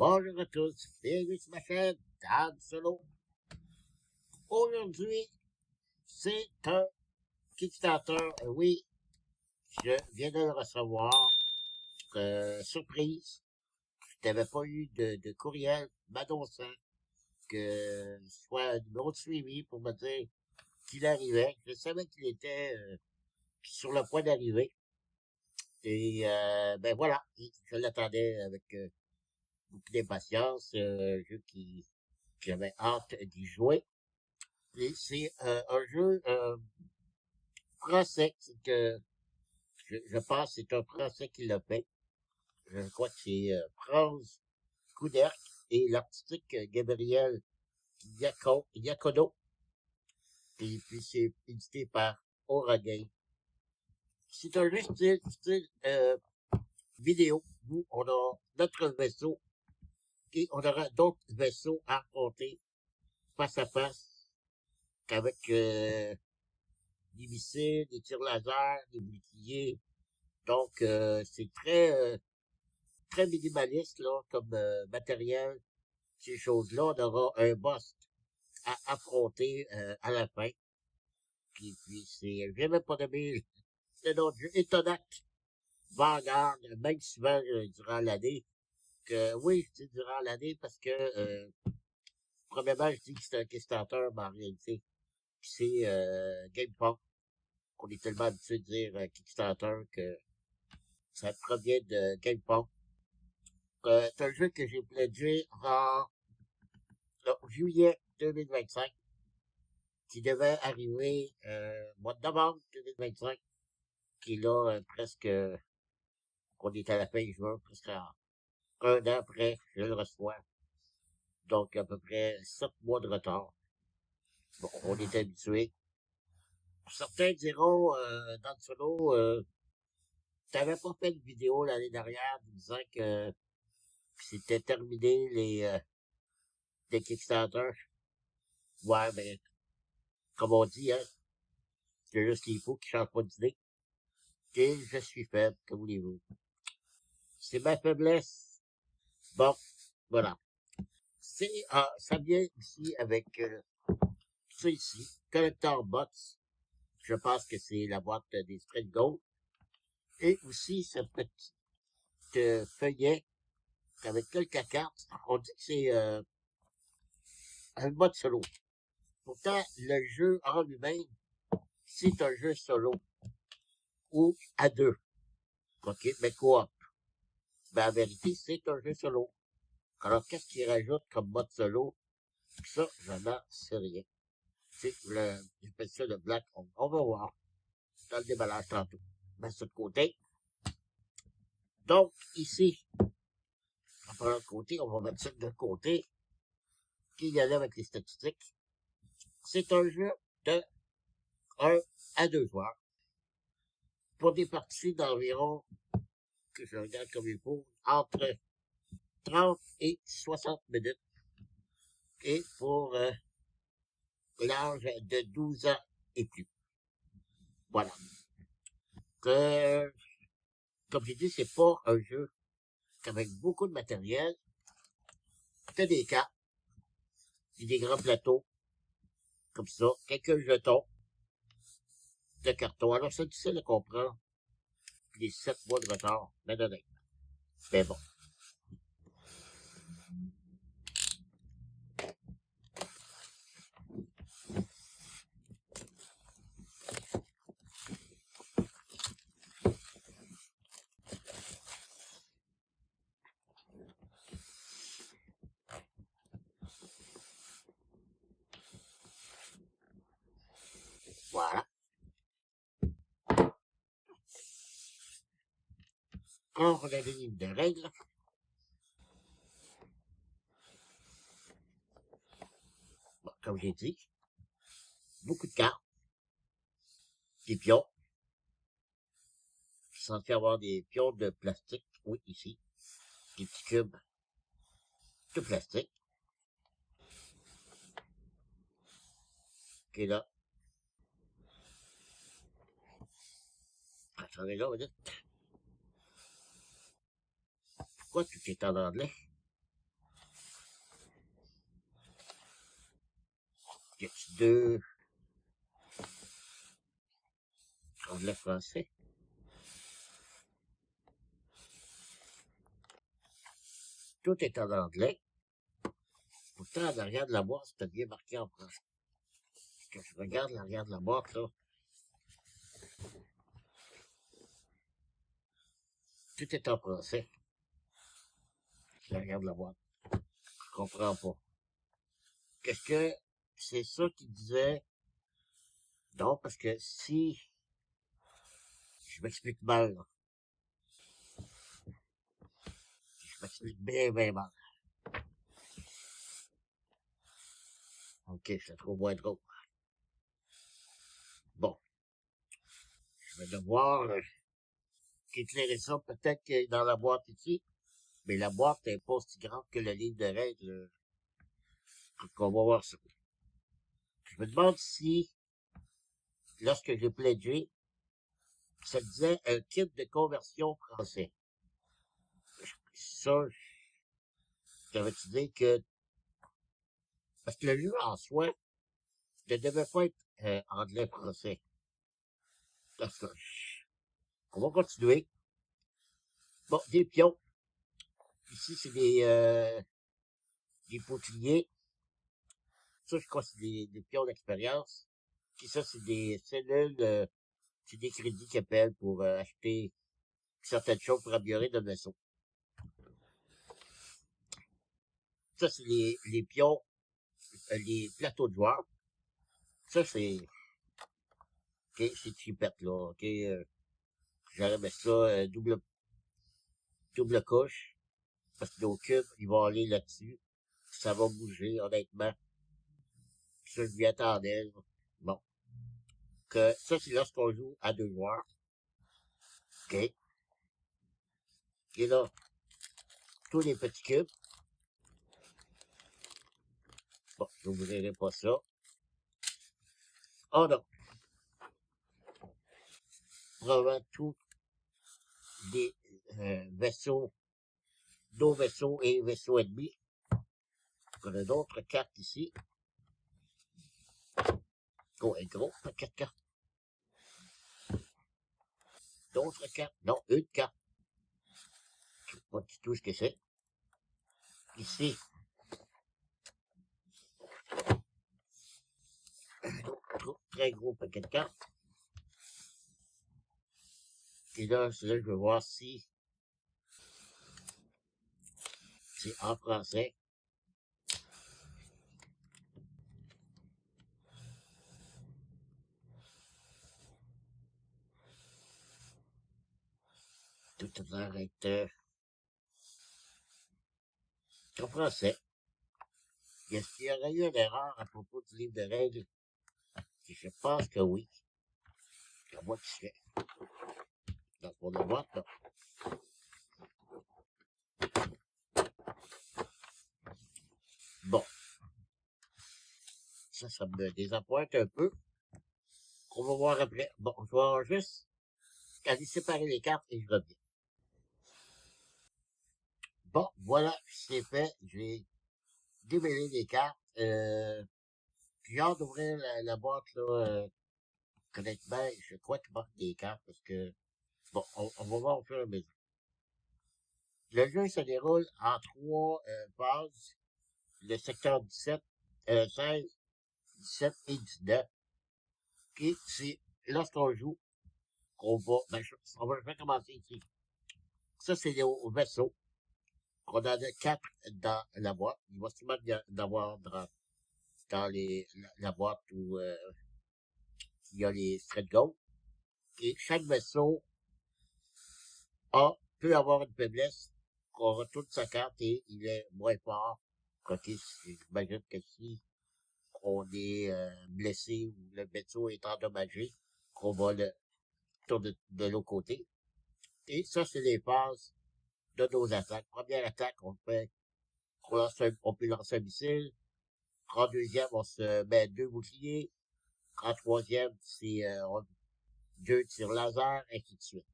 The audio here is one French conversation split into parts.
Bonjour à tous, bienvenue sur ma chaîne, Dan Solo. Aujourd'hui, c'est un Kickstarter. Oui, je viens de le recevoir. Surprise, je n'avais pas eu de courriel m'annonçant que ce soit un numéro de suivi pour me dire qu'il arrivait. Je savais qu'il était sur le point d'arriver. Et ben voilà, je l'attendais avec beaucoup d'impatience. Un jeu qui j'avais hâte d'y jouer. Et c'est un jeu français que je pense que c'est un Français qui l'a fait. Je crois que c'est Franz Couderc et l'artistique Gabriel Iacono. Et puis c'est édité par Aura Game. C'est un jeu style vidéo où on a notre vaisseau et on aura d'autres vaisseaux à affronter face à face avec des missiles, des tirs laser, des boucliers. Donc, c'est très minimaliste, là, comme matériel. Ces choses-là, on aura un boss à affronter à la fin. Puis c'est, j'ai même pas nommé le nom de jeu, Etonac Vanguard, même souvent durant l'année. Oui, je dis durant l'année parce que, premièrement, je dis que c'est un Kickstarter, mais en réalité, c'est GameFound. On est tellement habitué de dire Kickstarter que ça provient de GameFound. C'est un jeu que j'ai pledgé en juillet 2025, qui devait arriver mois de novembre 2025, qui est là presque, qu'on est à la fin juin, presque un an après, je le reçois. Donc à peu près 7 mois de retard. Bon, on est habitué. Certains diront dans le solo, t'avais pas fait de vidéo l'année dernière disant que c'était terminé les Kickstarter. Ouais, ben, comme on dit, hein, c'est juste qu'il faut qu'ils changent pas d'idée. Et je suis faible, que voulez-vous. C'est ma faiblesse. Bon, voilà. Ça vient ici avec ça ici, Collector Box. Je pense que c'est la boîte des Straight Gold. Et aussi ce petit feuillet avec quelques cartes. On dit que c'est un mode solo. Pourtant, le jeu en lui-même, c'est un jeu solo ou à deux. OK, mais coop. Ben, en vérité, c'est un jeu solo. Alors, qu'est-ce qu'il rajoute comme mode solo? Ça, je n'en sais rien. C'est j'appelle ça le Black Home. On va voir dans le déballage tantôt. Mais sur le côté. Donc, ici, on va de côté, on va mettre ça de côté. Qui y allait avec les statistiques. C'est un jeu de 1 à 2 joueurs. Pour des parties d'environ, que je regarde comme il faut, entre 30 et 60 minutes. Et pour l'âge de 12 ans et plus. Voilà. Comme j'ai dit, c'est pas un jeu avec beaucoup de matériel. T'as des cartes, des grands plateaux, comme ça, quelques jetons de carton. Alors, c'est difficile à comprendre. Les 7 mois de retard, mais honnête. Mais bon. Voilà. Alors, on a des livres de règles. Bon, comme j'ai dit, beaucoup de cartes, des pions. Je suis censé avoir des pions de plastique. Oui, ici. Des petits cubes de plastique. Qui est là. Attendez là, vous dites. Pourquoi tout est en anglais? Y a-tu deux anglais-français? Tout est en anglais. Pourtant, en arrière de la boîte, c'était bien marqué en français. Quand je regarde l'arrière de la boîte, là, tout est en français. L'arrière de la boîte. Je comprends pas. Qu'est-ce que c'est ça qui disait? Non, parce que si je m'explique mal, là, je m'explique bien, bien mal. Ok, je la trouve moins drôle. Bon, je vais devoir éclairer ça peut-être que dans la boîte ici, mais la boîte n'est pas aussi grande que le livre de règles. On va voir ça. Je me demande si, lorsque j'ai pledgé, ça disait un kit de conversion français. Ça, j'avais dit que, parce que le livre en soi ne devait pas être anglais-français. Parce que, on va continuer. Bon, des pions. Ici, c'est des poutiniers. Ça, je crois que c'est des pions d'expérience. Puis ça, c'est des cellules, c'est des crédits qu'ils appellent pour acheter certaines choses pour améliorer le vaisseau. Ça, c'est les pions, les plateaux de joueurs. Ça, c'est, ok, c'est cheapette, là, ok, j'aurais mis ça, double couche, parce que nos cubes, ils vont aller là-dessus. Ça va bouger, honnêtement. Ça, je m'y attendais, là. Bon. Que, ça, c'est lorsqu'on joue à deux joueurs. Ok. Et là, tous les petits cubes. Bon, je n'ouvrirai pas ça. Oh non. Probablement tous des vaisseaux, nos vaisseaux et vaisseaux ennemis. On a d'autres cartes ici. Oh, un gros paquet de cartes. D'autres cartes. Non, une carte. Je sais pas du tout ce que c'est. Ici, un autre très gros paquet de cartes. Et là, je veux voir si c'est en français. Tout a l'air être en français. Est-ce qu'il y aurait eu une erreur à propos du livre de règles? Je pense que oui. La boîte qui se fait. Donc, pour la boîte, là. Bon. Ça me désappointe un peu. On va voir après. Bon, je vais juste aller séparer les cartes et je reviens. Bon, voilà, c'est fait. J'ai démêlé les cartes. J'ai hâte d'ouvrir la boîte, là. Honnêtement, je crois qu'il manque des cartes parce que, bon, on va voir au fur et à mesure. Le jeu se déroule en trois phases. Le secteur 17, 16, 17 et 19. Et c'est lorsqu'on joue qu'on va, ben, je vais commencer ici. Ça, c'est au vaisseau. On en a quatre dans la boîte. Il va sûrement y en avoir dans la boîte où il y a les thread gold. Et chaque vaisseau peut avoir une faiblesse qu'on retourne sa carte et il est moins fort. Ok, j'imagine que si on est blessé ou le vaisseau est endommagé, qu'on va le tourner de l'autre côté. Et ça, c'est les phases de nos attaques. Première attaque, on peut lancer un missile. En deuxième, on se met deux boucliers. En troisième, c'est deux tirs laser, ainsi de suite.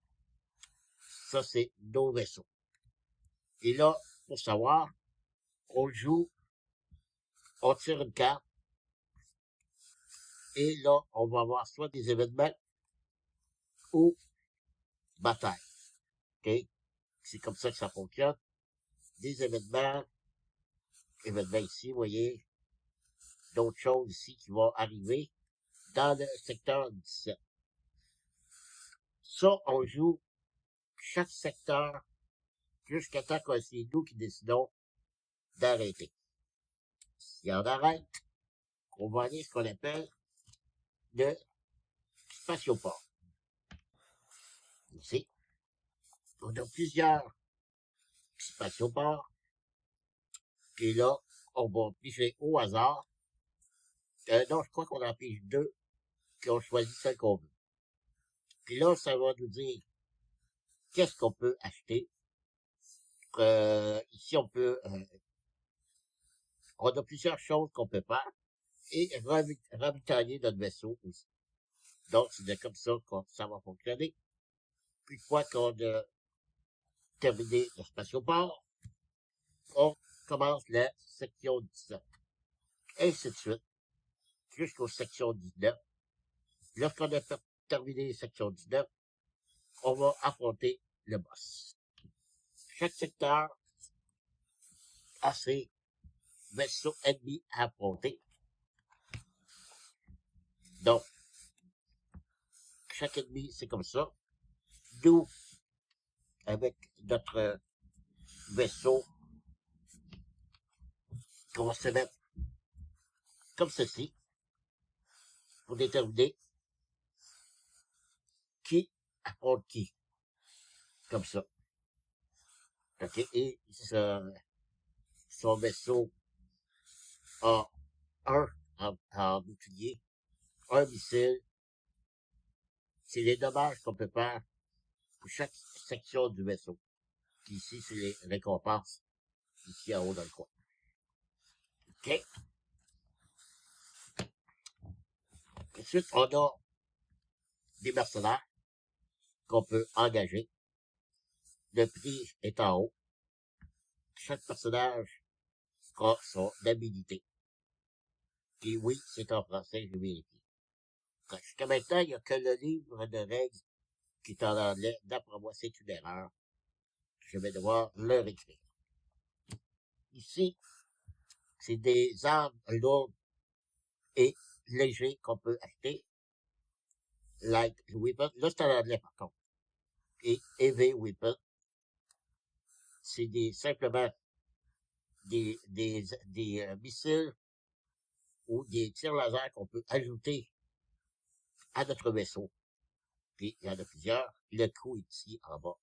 Ça, c'est nos vaisseaux. Et là, pour savoir, on joue, on tire une carte, Et là, on va avoir soit des événements ou batailles. OK? C'est comme ça que ça fonctionne. Des événements ici, vous voyez, d'autres choses ici qui vont arriver dans le secteur 17. Ça, on joue chaque secteur jusqu'à temps que c'est nous qui décidons d'arrêter. Si on arrête, on va aller ce qu'on appelle le spatioport. Ici, on a plusieurs spatioports. Et là, on va piger au hasard. Non, je crois qu'on en pige deux, puis on choisit celle qu'on veut. Puis là, ça va nous dire qu'est-ce qu'on peut acheter. Ici, on a plusieurs choses qu'on peut faire et ravitailler notre vaisseau aussi. Donc, c'est comme ça que ça va fonctionner. Puis, une fois qu'on a terminé le spatioport, on commence la section 17. Ainsi de suite, jusqu'aux sections 19. Lorsqu'on a terminé les sections 19, on va affronter le boss. Chaque secteur a ses vaisseaux ennemis à affronter. Donc, chaque ennemi, c'est comme ça. Nous, avec notre vaisseau, qu'on va se mettre comme ceci pour déterminer qui affronte qui. Comme ça. OK? Et son vaisseau a en bouclier, un missile. C'est les dommages qu'on peut faire pour chaque section du vaisseau. Puis ici, c'est les récompenses, ici en haut dans le coin. OK? Ensuite, on a des mercenaires qu'on peut engager. Le prix est en haut. Chaque personnage a son habilité. Et oui, c'est en français, je vérifie. Jusqu'à maintenant, il n'y a que le livre de règles qui est en anglais. D'après moi, c'est une erreur. Je vais devoir le réécrire. Ici, c'est des armes lourdes et légers qu'on peut acheter. Light weapon. Là, c'est en anglais, par contre. Et heavy weapon. C'est simplement des missiles ou des tirs laser qu'on peut ajouter à notre vaisseau. Puis, il y en a plusieurs. Le coup est ici, en bas.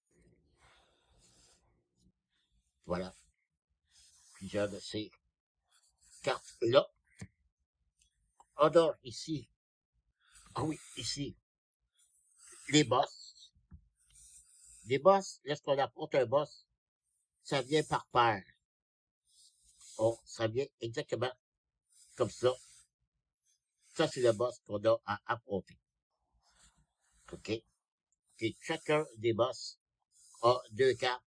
Voilà. Plusieurs de ces cartes-là. On a ici, oui, ici, les boss. Les boss, lorsqu'on affronte un boss, ça vient par paire. Ça vient exactement comme ça. Ça, c'est le boss qu'on a à affronter. OK? Et chacun des boss a deux cartes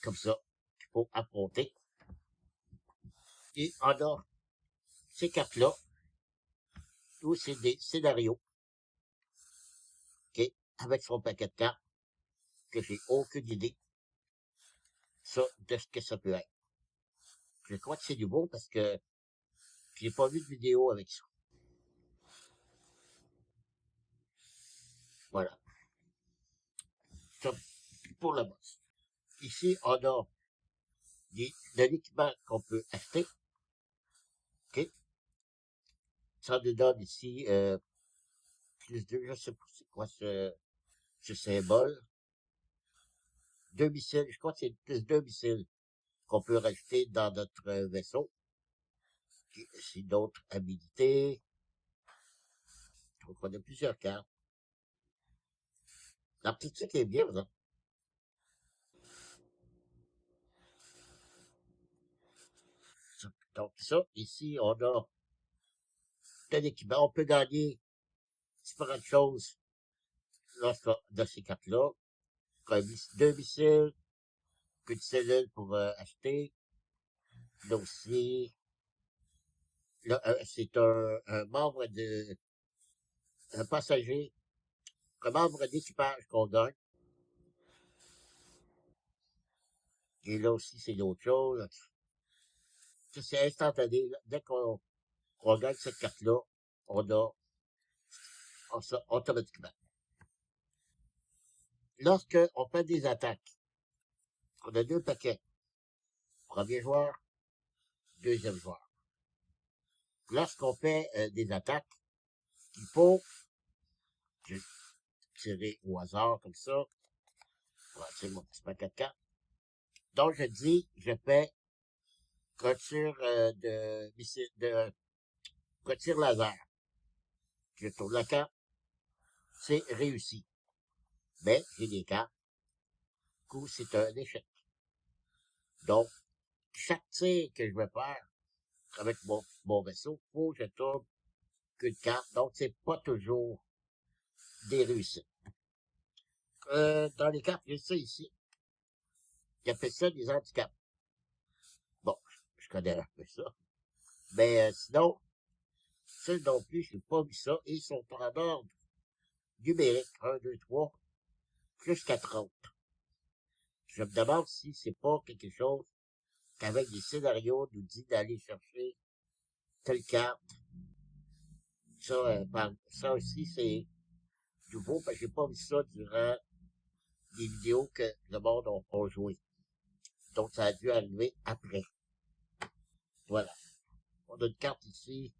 comme ça qu'il faut affronter. Et on a ces cartes-là où c'est des scénarios. OK? Avec son paquet de cartes que j'ai aucune idée ça, de ce que ça peut être. Je crois que c'est du beau parce que j'ai pas vu de vidéo avec ça. Voilà. Ça, pour le boss. Ici, on a de l'équipement qu'on peut acheter. OK? Ça nous donne ici, plus de, je sais pas c'est quoi ce symbole. Deux missiles, je crois que c'est plus deux missiles qu'on peut rajouter dans notre vaisseau. C'est d'autres habilités. Donc, on a plusieurs cartes. La petite truc est bien, là. Donc, ça, ici, on a tel équipement. On peut gagner différentes choses lorsqu'on a ces cartes-là. Comme deux missiles, une cellule pour acheter. Là aussi, là, c'est un membre un passager, un membre d'équipage qu'on donne. Et là aussi, c'est d'autres choses. C'est instantané. Là. Dès qu'on gagne cette carte-là, on ça automatiquement. Lorsque on fait des attaques, on a deux paquets. Premier joueur, deuxième joueur. Lorsqu'on fait des attaques, il faut tirer au hasard comme ça. Voilà, c'est mon petit paquet de cartes. Donc, je dis, je fais clôture clôture laser. Je tourne la carte, c'est réussi. Mais j'ai des cartes, du coup, c'est un échec. Donc, chaque tir que je vais faire avec mon vaisseau, faut que je tourne qu'une carte. Donc, c'est pas toujours des réussites. Dans les cartes, j'ai ça ici. Ils appellent ça des handicaps. Bon, je connais un peu ça. Mais sinon, ça non plus, je n'ai pas vu ça. Et ils sont en ordre numérique. 1, 2, 3, jusqu'à 30. Je me demande si c'est pas quelque chose qu'avec des scénarios nous dit d'aller chercher telle carte. Ça, ça aussi, c'est nouveau, parce que j'ai pas vu ça durant les vidéos que le monde a joué. Donc, ça a dû arriver après. Voilà. On a une carte ici,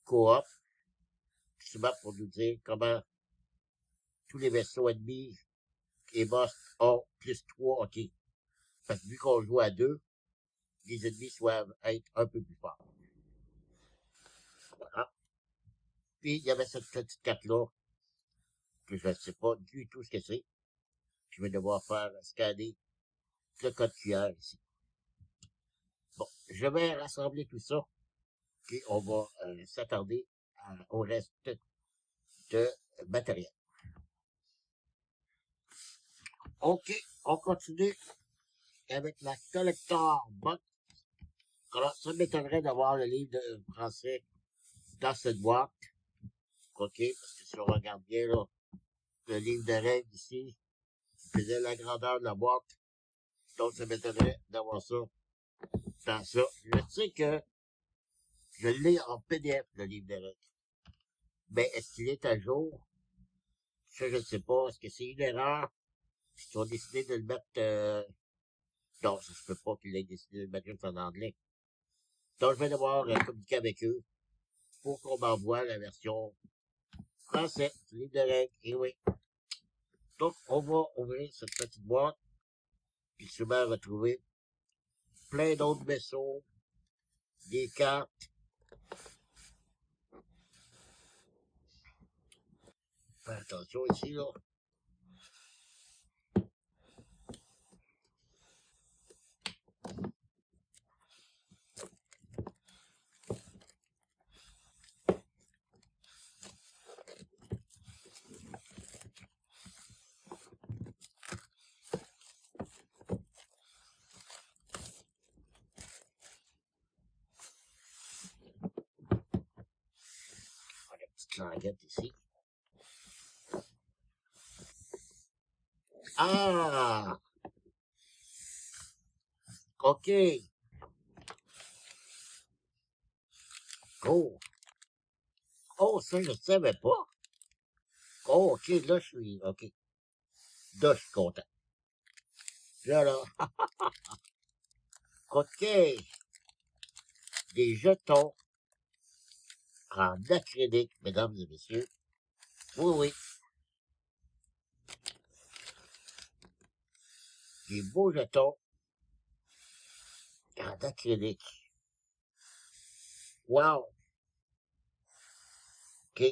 coop, souvent pour nous dire comment tous les vaisseaux ennemis et boss ont plus 3, ok. Parce que vu qu'on joue à 2, les ennemis doivent être un peu plus forts. Voilà. Puis, il y avait cette petite carte-là, que je ne sais pas du tout ce que c'est. Je vais devoir faire scanner le code QR ici. Bon, je vais rassembler tout ça, puis on va s'attarder au reste de matériel. OK, on continue avec la collector box. Alors, ça m'étonnerait d'avoir le livre de français dans cette boîte. OK, parce que si on regarde bien, là, le livre de règles ici, faisait la grandeur de la boîte. Donc, ça m'étonnerait d'avoir ça dans ça. Je sais que je l'ai en PDF, le livre de règles. Mais est-ce qu'il est à jour? Ça, je ne sais pas. Est-ce que c'est une erreur? Ils ont décidé de le mettre... Non, ça se peut pas qu'ils aient décidé de le mettre juste en anglais. Donc, je vais devoir communiquer avec eux pour qu'on m'envoie la version française du livre de règles. Et oui. Donc, on va ouvrir cette petite boîte, puis souvent retrouver plein d'autres vaisseaux, des cartes. Fais attention ici, là. On a une petite languette ici. Ah! OK. Oh! Oh, ça, je ne savais pas. Oh, OK, là, je suis... OK. Là, je suis content. Là, là. OK. Des jetons en acrylique, mesdames et messieurs. Oui, oui. Des beaux jetons en acrylique. Wow. OK.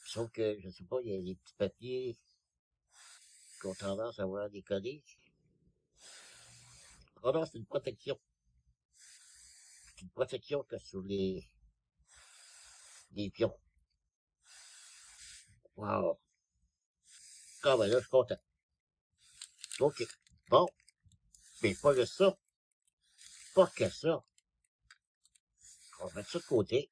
Sauf que, je sais pas, il y a des petits papiers qui ont tendance à vouloir décoller. Oh non, c'est une protection. C'est une protection que sur les pions. Wow. Ah ben là, je suis content. OK. Bon. Mais pas que ça. Pas que ça. On va mettre ça de côté.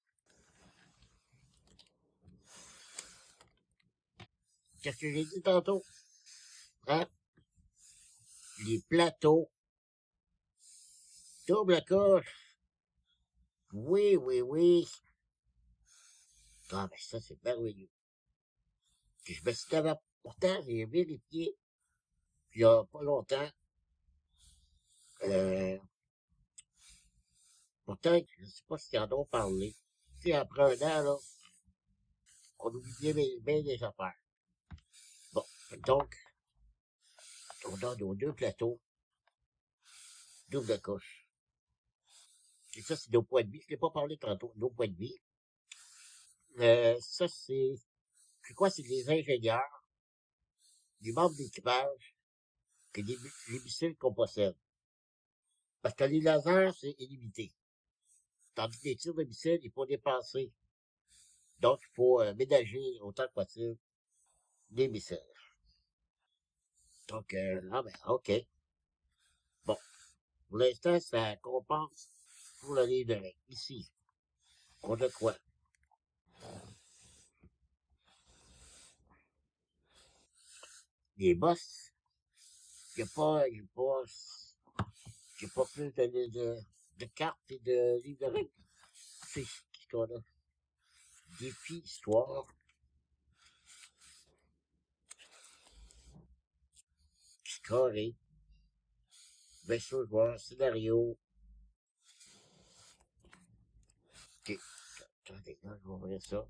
Qu'est-ce que j'ai dit tantôt? Hein? Les plateaux. Double coche. Oui, oui, oui. Ah, ben ça, c'est merveilleux. Puis je me suis dit, pourtant, j'ai vérifié, il y a pas longtemps, euh, pourtant, je sais pas si en ont parlé. Tu sais, après un an, là, on oublie bien les affaires. Bon, donc, on a nos deux plateaux, double coche. Et ça, c'est nos points de vie. Je n'ai pas parlé tantôt, nos points de vie. Ça, c'est quoi? C'est les ingénieurs, les membres d'équipage, que les missiles qu'on possède. Parce que les lasers, c'est illimité. Tandis que les tirs de missiles, il faut dépenser. Donc, il faut ménager autant que possible des missiles. Donc, ah ben, OK. Bon, pour l'instant, ça compense pour le livre de règles. Ici, on a quoi? Les boss. Il n'y a pas, il y a pas, j'ai pas plus de cartes et de livres de règles. C'est ce qu'on a. Défi, histoire, scorer, vaisseau joueur, scénario. OK. Attendez, là, je vais ouvrir ça.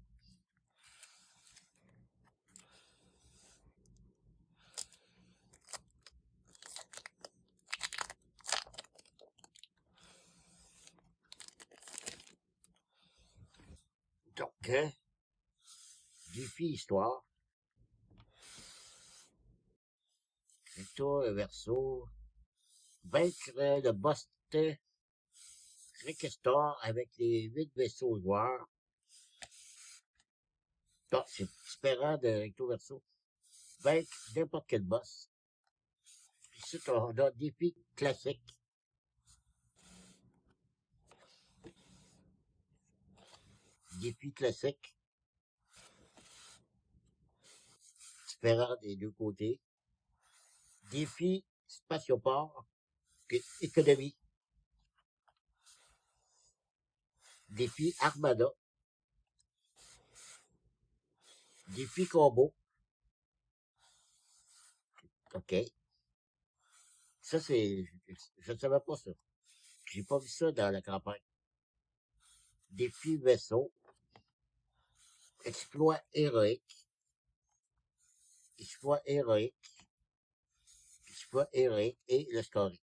Donc, hein, défi, histoire. Recto, le verso. Vaincre le boss Requestor avec les 8 vaisseaux joueurs. Non, c'est différent de recto verso. Vaincre n'importe quel boss. Ici, on a défi classique. Défi classique. Différent des deux côtés. Défi spatioport. Économie. Défi armada. Défi combo. OK. Ça, je ne savais pas ça. J'ai pas vu ça dans la campagne. Défi vaisseau. Exploit héroïque. Exploit héroïque. Exploit héroïque et le scoring.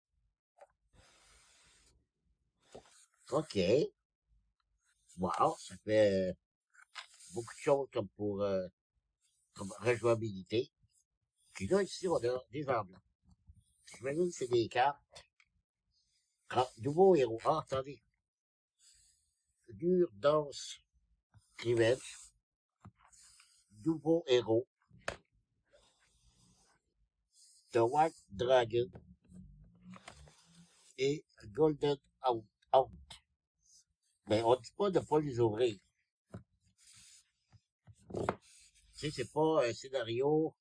OK. Wow, ça fait beaucoup de choses comme rejouabilité. Puis là, ici, on a des enveloppes. J'imagine que c'est des cartes. Ah, nouveau héros. Ah, attendez. Dur, danse, revenge. Nouveau héros. The White Dragon. Et Golden Out. Mais on dit pas de pas les ouvrir. Tu sais, c'est pas un scénario,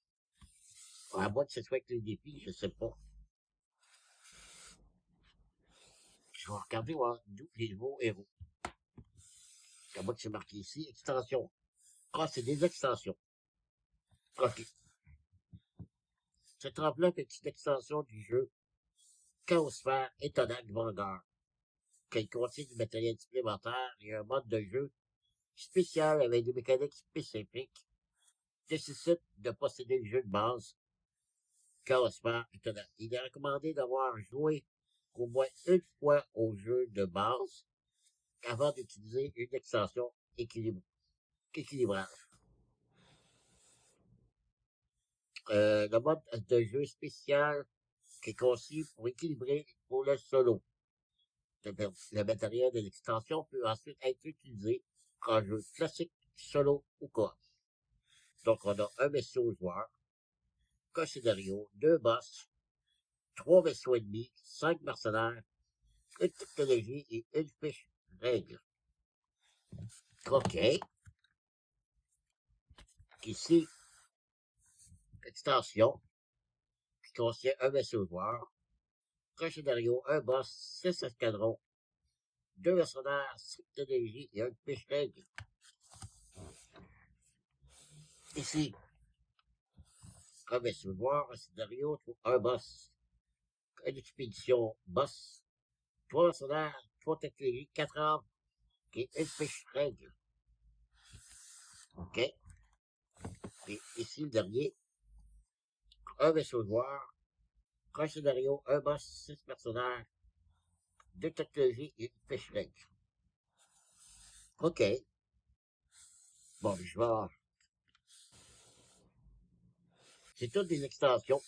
à moins que ce soit avec les défis, je sais pas. Je vais regarder voir d'où les nouveaux héros. À moins que c'est marqué ici, extension. Ah, c'est des extensions. OK. Cette enveloppe est une extension du jeu Chaosphère étonnant Vanguard, qui contient du matériel supplémentaire et un mode de jeu spécial avec des mécaniques spécifiques nécessite de posséder le jeu de base Chaosphère étonnant. Il est recommandé d'avoir joué au moins une fois au jeu de base avant d'utiliser une extension équilibrage. Le mode de jeu spécial qui est conçu pour équilibrer pour le solo. Le matériel de l'extension peut ensuite être utilisé en jeu classique, solo ou coop. Donc, on a un vaisseau joueur, un scénario, deux boss, 3 vaisseaux ennemis, 5 mercenaires, une technologie et une fiche règle. OK. Ici, extension, qui contient un vaisseau joueur, un scénario, un boss, 6 escadrons, 2 mercenaires, 5 technologies et une fiche règle. Ici, un vaisseau joueur, un scénario, un boss, une expédition, boss, 3 mercenaires, 3 technologies, 4 armes et une fiche règle. OK. Et ici, le dernier, un vaisseau joueur, un scénario, un boss, 6 mercenaires, 2 technologies et une fiche règle. OK. Bon, je vais. C'est toutes des extensions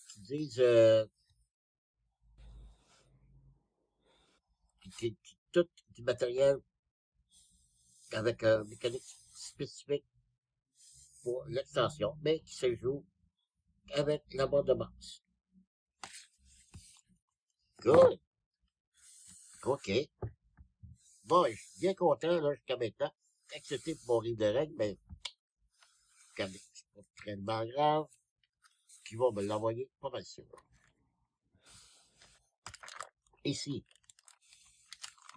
qui disent tout du matériel avec un mécanique spécifique pour l'extension, mais qui se joue avec la bande de base. Good. OK. Bon, je suis bien content là, jusqu'à maintenant. Excepté pour mon livre de règles, mais c'est pas tellement grave. Qui va me l'envoyer pas mal sûr. Ici,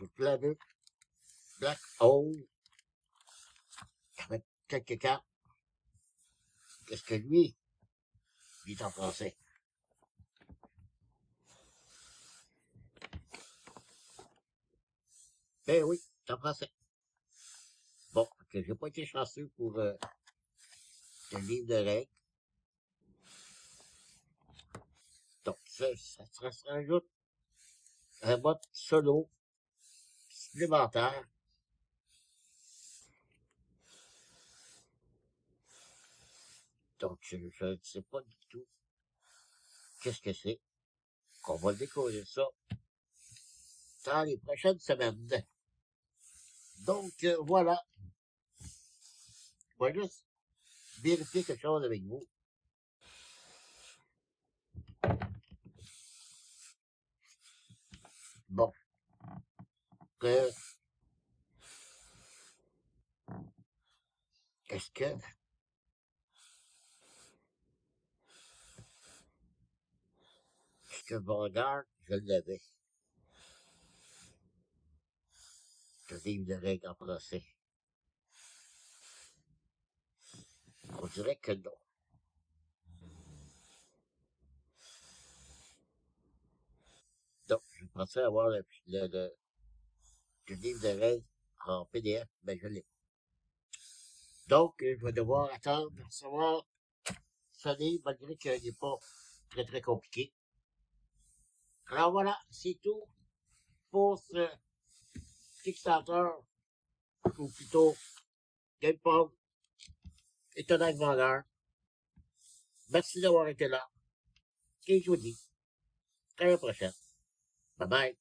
le planète Black Hole avec quelques cartes. Qu'est-ce que lui, il est en français? Ben oui, c'est en français. Bon, que j'ai pas été chanceux pour le livre de règles. Donc, ça se rajoute un mode solo supplémentaire. Donc, je ne sais pas du tout qu'est-ce que c'est. On va découvrir ça dans les prochaines semaines. Donc, voilà. Je vais juste vérifier quelque chose avec vous. Bon. Est-ce que Vanguard, je l'avais? Le livre de règles en français. On dirait que non. Donc, je pensais avoir le livre de règles en PDF, mais je l'ai. Donc, je vais devoir attendre de recevoir ce livre, malgré qu'il n'est pas très très compliqué. Alors voilà, c'est tout pour ce Kickstarter, ou plutôt GamePub Étonnant Vendeur. Merci d'avoir été là. Et je vous dis à la prochaine. Bye bye.